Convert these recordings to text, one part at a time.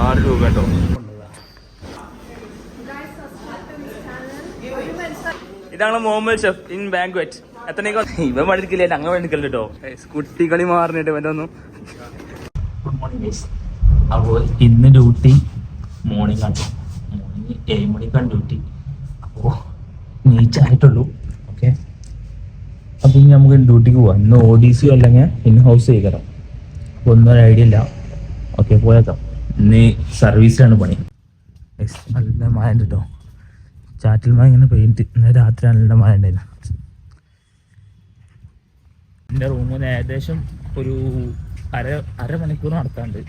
6 രൂപ കേട്ടോ. ഇതാണ് മുഹമ്മദ് ഷെഫ് ഇൻ ബാങ്ക്വറ്റ്. എത്രയൊക്കെ ഇവൻ പഠിക്കില്ല, അങ്ങനെ പഠിക്കല്ലോ കേട്ടോ. കുട്ടികളി മാറിയിട്ട് ഇവൻ്റെയൊന്നും. അപ്പോൾ ഇന്ന് ഡ്യൂട്ടി മോർണിംഗ് ആണ്. മോർണിംഗ് 7 മണിക്കാണ് ഡ്യൂട്ടി. അപ്പോൾ നീച്ചായിട്ടുള്ളൂ. ഓക്കെ, അപ്പം ഇനി നമുക്ക് ഡ്യൂട്ടിക്ക് പോവാം. ഇന്ന് ODC അല്ലെങ്കിൽ ഇൻ ഹൗസ് ചെയ്യണം. അപ്പോൾ ഒന്നും ഒരു ഐഡിയ ഇല്ല. ഓക്കെ, പോയേക്കാം. ഇന്ന് സർവീസിലാണ് പണി. നല്ല മഴ ഉണ്ട് കേട്ടോ. ചാറ്റിൽ മഴ ഇങ്ങനെ പെയിൻറ്റ്. ഇന്ന് രാത്രി നല്ല മഴ ഉണ്ടായിരുന്നു. എൻ്റെ റൂമിൽ നിന്ന് ഏകദേശം ഒരു അരമണിക്കൂർ നടക്കാണ്ട്.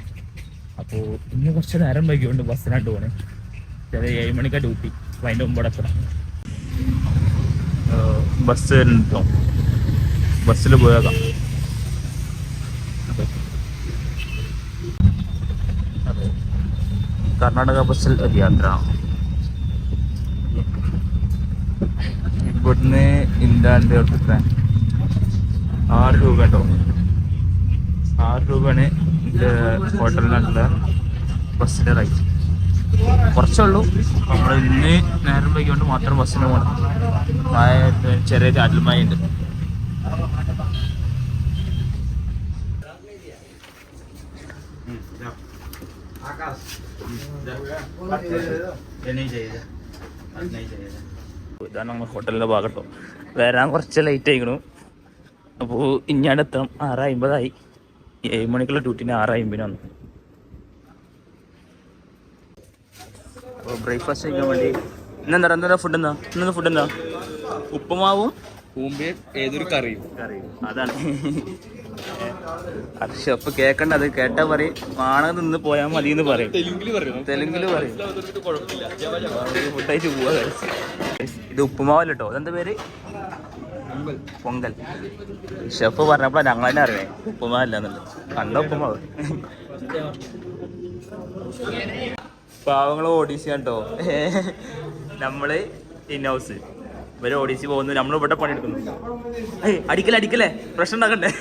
അപ്പോൾ ഇന്ന് കുറച്ച് നേരം വൈകിയുണ്ട് ബസ്സിനായിട്ട് പോകണേ. 7 മണിക്കാണ് ഡ്യൂട്ടി. അപ്പോൾ അതിൻ്റെ മുമ്പ് എത്തണം. ബസ് വരുന്നുണ്ടോ? ബസ്സിൽ പോയേക്കാം. കർണാടക ബസ്സിൽ ഒരു യാത്ര. ഇവിടുന്ന് ഇന്ത്യൻ്റെ അടുത്ത് 6 രൂപ കേട്ടോ. 6 രൂപയാണ് ഇതിൻ്റെ ഹോട്ടലിനുള്ള ബസ്സിൻ്റെ റേറ്റ്. കുറച്ചുള്ളൂ. നമ്മൾ ഇന്ന് നേരം വൈകിക്കൊണ്ട് മാത്രം ബസ്സിന് പോകണം. ചെറിയ ചാറ്റൽമഴ ഉണ്ട്. ഇതാണ് നമ്മൾ ഹോട്ടലിൻ്റെ ഭാഗട്ടോ. വരാൻ കുറച്ച് ലേറ്റ് ആയിക്കണു. അപ്പോൾ ഇഞ്ഞാണ്ട് എത്തണം. 6:50 7 മണിക്കുള്ള ഡ്യൂട്ടിന് 6:50 വന്നു. അപ്പോൾ ബ്രേക്ക്ഫാസ്റ്റ് കഴിക്കാൻ വേണ്ടി ഇന്നെന്താ ഫുഡ് എന്താ? ഇന്നത്തെ ഫുഡ് എന്താ? ഉപ്പുമാവും കൂമ്പയും ഏതൊരു കറിയും. അതാണ് ഷെഫ് കേൾക്കണ്ട. അത് കേട്ടാ പറയും ആണെങ്കിൽ നിന്ന് പോയാൽ മതി എന്ന് പറയും. തെലുങ്കില് പറയും. ഫുഡായിട്ട് പോവാ. ഇത് ഉപ്പുമാവല്ല കേട്ടോ. അതെന്താ പേര്? പൊങ്കൽ. ഷെഫ് പറഞ്ഞപ്പോഴാണ് ഞങ്ങൾ തന്നെ അറിയേ ഉപ്പുമാവല്ല എന്നുള്ളത്. കണ്ട ഉപ്പുമാവ്. പാവങ്ങൾ ODC കേട്ടോ. നമ്മള് ഇൻ ഹൗസ്, ഇവര് ODC പോകുന്നു. നമ്മൾ ഇവിടെ പണിയെടുക്കുന്നു. അടിക്കലേ പ്രശ്നം ഉണ്ടാക്കണ്ടേ?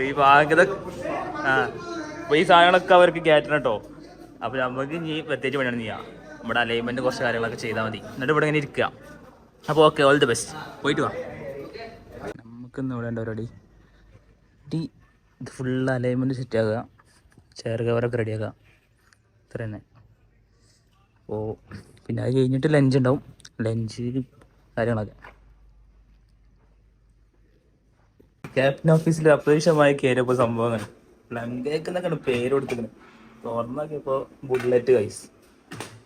ഈ ഭാഗ്യത അപ്പോൾ ഈ സാധനങ്ങളൊക്കെ അവർക്ക് കയറ്റണം കേട്ടോ. അപ്പോൾ നമുക്ക് ഇനി പ്രത്യേകിച്ച് പണിയാണ് ചെയ്യാം. നമ്മുടെ അലൈൻമെൻറ്റ് കുറച്ച് കാര്യങ്ങളൊക്കെ ചെയ്താൽ മതി. എന്നിട്ട് ഇവിടെ ഇങ്ങനെ ഇരിക്കുക. അപ്പോൾ ഓക്കെ, ഓൾ ദി ബെസ്റ്റ്. പോയിട്ട് വാ. നമുക്കിന്ന് ഇവിടെ ഉണ്ട് പരിപാടി. ഇത് ഫുള്ള് അലൈൻമെൻറ്റ് സെറ്റ് ആക്കുക, ചെയർ കവറൊക്കെ റെഡിയാക്കുക. ഇത്ര തന്നെ. അപ്പോൾ പിന്നെ അത് കഴിഞ്ഞിട്ട് ലഞ്ച് ഉണ്ടാവും. ലഞ്ച് കാര്യങ്ങളൊക്കെ ക്യാപ്റ്റൻ ഓഫീസിൽ അപ്രതീക്ഷിതമായി കയറിയപ്പോൾ സംഭവങ്ങൾ പ്ലം കേക്ക് എന്നൊക്കെയാണ് പേര് കൊടുത്തിരിക്കുന്നത്. തുറന്നൊക്കെ ഇപ്പോൾ ബുള്ളറ്റ് കൈസ്.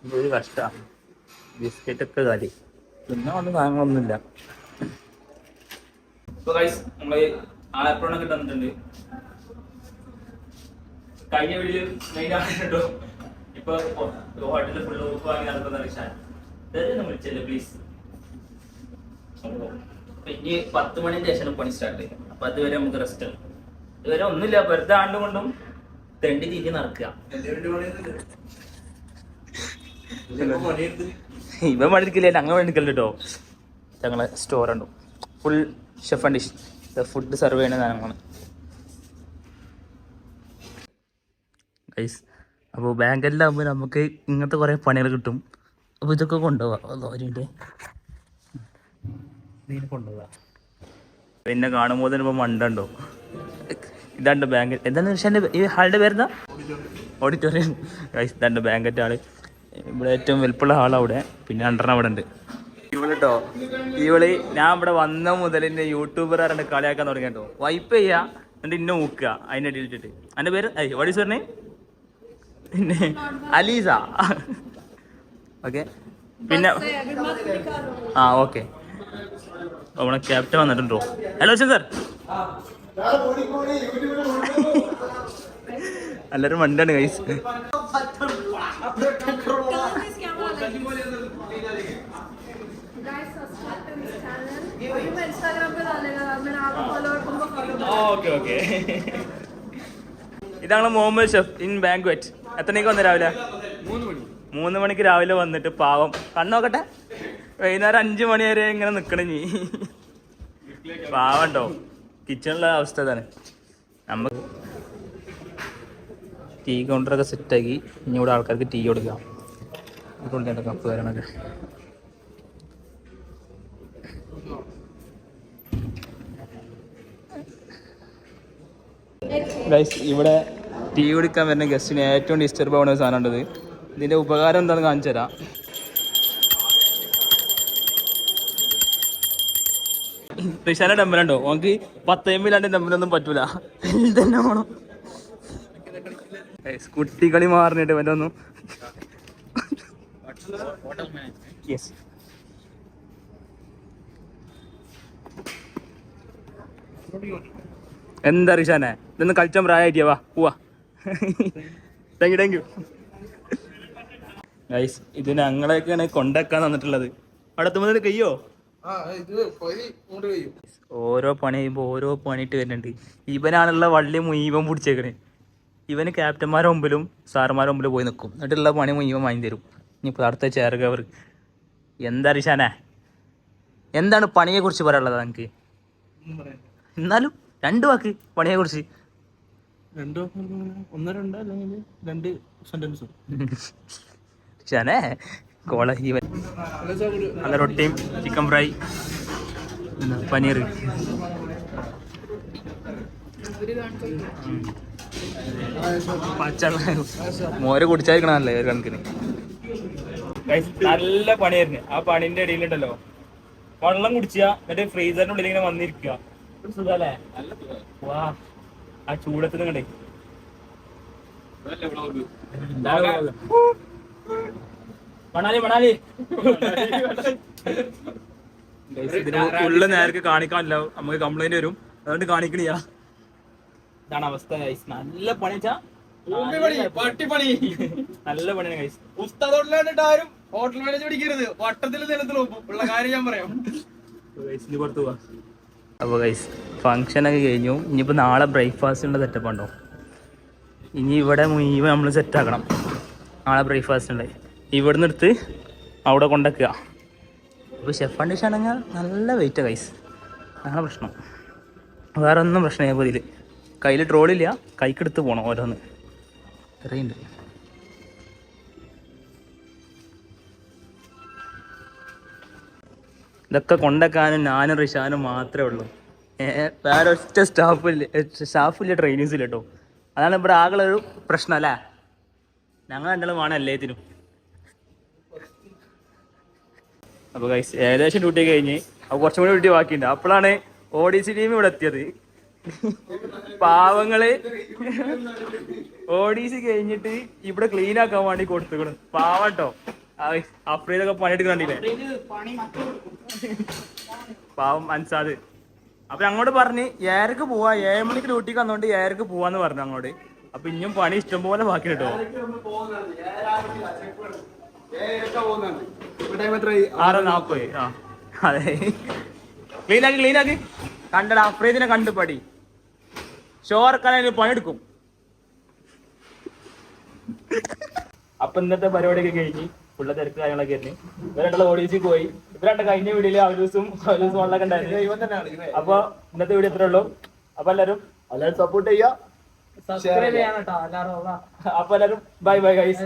ഇതൊരു കഷ്ടമാണ്. ബിസ്ക്കറ്റൊക്കെ കാര്യം. പിന്നെ ഒന്നും സാധനങ്ങളൊന്നുമില്ല. ഇപ്പോൾ കൈസ് നമ്മൾ ആലപ്പുഴ തന്നിട്ടുണ്ട്. കഴിഞ്ഞ വീട്ടിൽ മെയിൻ ആയിട്ടുണ്ടോ ഇപ്പൊ ഹോട്ടലിൽ ഫുള്ള് വാങ്ങി നടക്കുന്ന റിക്ഷാൻ വിളിച്ചല്ലേ പ്ലീസ്. ഇനി 10 മണിന്റെ ശേഷം പണി സ്റ്റാർട്ട് ചെയ്യും. അപ്പൊ അതുവരെ നമുക്ക് റെസ്റ്റ് ആണ്. ഇതുവരെ ഒന്നുമില്ല, വെറുതെ ആണ്ടുകൊണ്ടും തെണ്ടി തീറ്റി നടക്കുക. ഇവ പഠിക്കില്ല, അങ്ങനെ പഠിക്കല്ലോ കേട്ടോ. ഞങ്ങളെ സ്റ്റോർ ഉണ്ടോ full chef and dish food serve ചെയ്യുന്ന സാധനങ്ങളാണ് ഗൈസ്. അപ്പോൾ ബാങ്കെല്ലാകുമ്പോൾ നമുക്ക് ഇങ്ങനത്തെ കുറേ പണികൾ കിട്ടും. അപ്പോൾ ഇതൊക്കെ കൊണ്ടുപോകാം. കൊണ്ടുപോകാം. പിന്നെ കാണുമ്പോൾ തന്നെ ഇപ്പോൾ മണ്ടുണ്ടോ. ഇതാണ്ട് ബാങ്ക്. എന്താണെന്ന് വെച്ചാൽ ഈ ഹാളിൻ്റെ പേരെന്താ? ഓഡിറ്റോറിയം. ഗൈസ് ഇതാണ്ട് ബാങ്കറ്റ് ഹാള്. ഇവിടെ ഏറ്റവും വലുപ്പമുള്ള ഹാൾ അവിടെ. പിന്നെ രണ്ടെണ്ണം അവിടെ ഉണ്ട്. ഇവള് ഞാൻ ഇവിടെ വന്ന മുതൽ എന്നെ യൂട്യൂബർ ആരുടെ കളിയാക്കാൻ തുടങ്ങി കേട്ടോ. വൈപ്പ് ചെയ്യുക എന്നിട്ട് ഇന്നെ നോക്കുക അതിൻ്റെ അടിയിൽ ഇട്ടിട്ട്. എൻ്റെ പേര് വാട്ട് ഈസ് യുവർ നെയിം? പിന്നെ അലീസ. ഓക്കെ. പിന്നെ ഓക്കെ. നമ്മളെ ക്യാപ്റ്റൻ വന്നിട്ടുണ്ടോ? Hello sir. എല്ലാവരും വണ്ടിയാണ് കൈസ്. ഇതാണ് മുഹമ്മദ് ഷെഫ് ഇൻ ബാങ്ക്വറ്റ്. എത്രയൊക്കെ വന്നു രാവിലെ? 3 മണിക്ക് രാവിലെ വന്നിട്ട് പാവം കണ്ണോക്കട്ടെ വൈകുന്നേരം 5 മണി വരെ ഇങ്ങനെ നിക്കണ നീ. പാവണ്ടോ കിച്ചണിലെ അവസ്ഥ തന്നെ. നമുക്ക് ടീ കൗണ്ടറൊക്കെ സെറ്റാക്കി ഇനി ഇവിടെ ആൾക്കാർക്ക് ടീ കൊടുക്കാം. കൊടുക്കേണ്ട കപ്പ് കാര്യങ്ങളൊക്കെ. ഗൈസ് ഇവിടെ ടീ കുടിക്കാൻ വരുന്ന ഗസ്റ്റിന് ഏറ്റവും ഡിസ്റ്റർബ് ആവുന്ന ഒരു സാധനം ഉണ്ടത്. ഇതിൻ്റെ ഉപകാരം എന്താണെന്ന് കാണിച്ചു തരാം. ഋഷാന്റെ ഡമ്പലുണ്ടോ? ഓർക്ക് 10 MB ഡമ്പലൊന്നും പറ്റൂല. ഇതന്നെ വേണം. കുട്ടികളി മാറിയിട്ട് ഇവൻ്റെ ഒന്നും. യെസ്, എന്താ ഋഷാനെ ഇതൊന്ന് കളിച്ചാൽ പ്രായമായിട്ടിയാ. വാ പോവാ. Thank you. ഗൈസ് ഇത് ഞങ്ങളെയൊക്കെയാണ് കൊണ്ടാക്കാൻ തന്നിട്ടുള്ളത്. അവിടെ എത്തുമ്പോൾ കയ്യോ ഓരോ പണി ചെയ്യുമ്പോൾ ഓരോ പണിയിട്ട് വരുന്നുണ്ട്. ഇവനാണുള്ള വള്ളി മുഴുവൻ പിടിച്ചേക്കണേ. ഇവന് ക്യാപ്റ്റന്മാരുടെ മുമ്പിലും സാറുമാരുടെ മുമ്പിലും പോയി നിൽക്കും. എന്നിട്ടുള്ള പണി മുഴുവൻ വാങ്ങി തരും. ഇനിയിപ്പോൾ അടുത്ത ചെയർ കവർ. എന്താ ഋഷാനെ, എന്താണ് പണിയെക്കുറിച്ച് പറയാനുള്ളത് നിങ്ങൾക്ക്? എന്നാലും 2 വാക്ക് പണിയെക്കുറിച്ച്. 2 സെന്റൻസ്. ഋഷാനെ കോള ജീവൻ. നല്ല റൊട്ടിയും ചിക്കൻ ഫ്രൈ, പനീർ. മോര് കുടിച്ചായിരിക്കണല്ലേ ഒരു കണക്കിന്. നല്ല പണിയായിരുന്നു. ആ പണിന്റെ ഇടയിലുണ്ടല്ലോ വെള്ളം കുടിച്ചാ എന്നിട്ട് ഫ്രീസറിന്റെ ഉള്ളിൽ ഇങ്ങനെ വന്നിരിക്കുക. സുഖല്ലേ? വാ, ആ ചൂടത്തിന് കണ്ടേ. മണാലി ഉള്ള നേരക്ക് കാണിക്കാനില്ല, നമുക്ക് കംപ്ലൈന്റ് വരും. അതുകൊണ്ട് കാണിക്കണില്ല. ഇതാണ് അവസ്ഥ ഗൈസ്. നല്ല പണി വെച്ചാ നല്ല പണിയാണ് ഗൈസ്. ഹോട്ടൽ മാനേജ് പിടിക്കരുത്. വട്ടത്തിൽ നിലത്തിലുള്ള കാര്യം ഞാൻ പറയാം. പുറത്തു പോവാ. അപ്പോൾ ഗൈസ് ഫംഗ്ഷനൊക്കെ കഴിഞ്ഞു. ഇനിയിപ്പോൾ നാളെ ബ്രേക്ക്ഫാസ്റ്റിനുള്ള സെറ്റപ്പ് ഉണ്ടോ? ഇനി ഇവിടെ മുഴുവൻ നമ്മൾ സെറ്റാക്കണം. നാളെ ബ്രേക്ക്ഫാസ്റ്റ് ഉണ്ട്. ഇവിടുന്ന് എടുത്ത് അവിടെ കൊണ്ടുവയ്ക്കുക. ഇപ്പോൾ ഷെഫ് ആൻഡ് ഡിഷ് ആണെങ്കിൽ നല്ല വെയിറ്റ് ഗൈസ്. അങ്ങനെ പ്രശ്നം വേറെ ഒന്നും പ്രശ്നമില്ല. ഇപ്പോൾ ഇതിൽ കയ്യിൽ ട്രോളില്ല, കൈക്കെടുത്ത് പോകണം ഓരോന്ന്. ഇത്രയുണ്ട്. ഇതൊക്കെ കൊണ്ടുവയ്ക്കാനും ഞാനും റിഷാനും മാത്രമേ ഉള്ളൂ. വേറെ ഒറ്റ സ്റ്റാഫില്ല, ട്രെയിനേഴ്സ് ഇല്ല കേട്ടോ. അതാണ് ഇവിടെ ആകെ ഒരു പ്രശ്നം അല്ലേ. ഞങ്ങൾ രണ്ടാളും വേണം എല്ലാത്തിനും. അപ്പോൾ ഗൈസ് ഏകദേശം ഡ്യൂട്ടി കഴിഞ്ഞ് അപ്പോൾ കുറച്ചും കൂടി ഡ്യൂട്ടി ബാക്കിയുണ്ട്. അപ്പോഴാണ് ODC ടീം ഇവിടെ എത്തിയത്. പാവങ്ങള് ODC കഴിഞ്ഞിട്ട് ഇവിടെ ക്ലീൻ ആക്കാൻ വേണ്ടി കൊടുത്തുക്കണം. പാവട്ടോ അഫ്രീദൊക്കെ പണിയെടുക്കണ്ടില്ലേ, പാവം അൻസാദ്. അപ്പൊ അങ്ങോട്ട് പറഞ്ഞ് 7 പോവാ, 7 മണിക്ക് ഡ്യൂട്ടിക്ക് വന്നോണ്ട് 7 പോവാന്ന് പറഞ്ഞു അങ്ങോട്ട്. അപ്പൊ ഇനിയും പണി ഇഷ്ടം പോലെ ബാക്കി കേട്ടോ. 6:40. ആ അതെ, ക്ലീനാക്കി കണ്ടടാ. അഫ്രീദിനെ കണ്ടു പടി. ഷോർക്കാനും പണിയെടുക്കും. അപ്പൊ ഇന്നത്തെ പരിപാടിയൊക്കെ കഴിഞ്ഞ് ഉള്ള തിരക്ക് കാര്യങ്ങളൊക്കെ ആയിരുന്നു. ഇവരുടെ ODC പോയി. ഇവരുടെ കഴിഞ്ഞ വീഡിയോയില് അവലൂസും വെള്ളമൊക്കെ ഉണ്ടായിരുന്നു. അപ്പൊ ഇന്നത്തെ വീഡിയോ ഇത്രേ ഉള്ളൂ. അപ്പൊ എല്ലാരും സപ്പോർട്ട് ചെയ്യാ, സബ്സ്ക്രൈബ് ചെയ്യാൻ കേട്ടോ എല്ലാരും. അപ്പൊ എല്ലാരും ബൈ ഗൈസ്.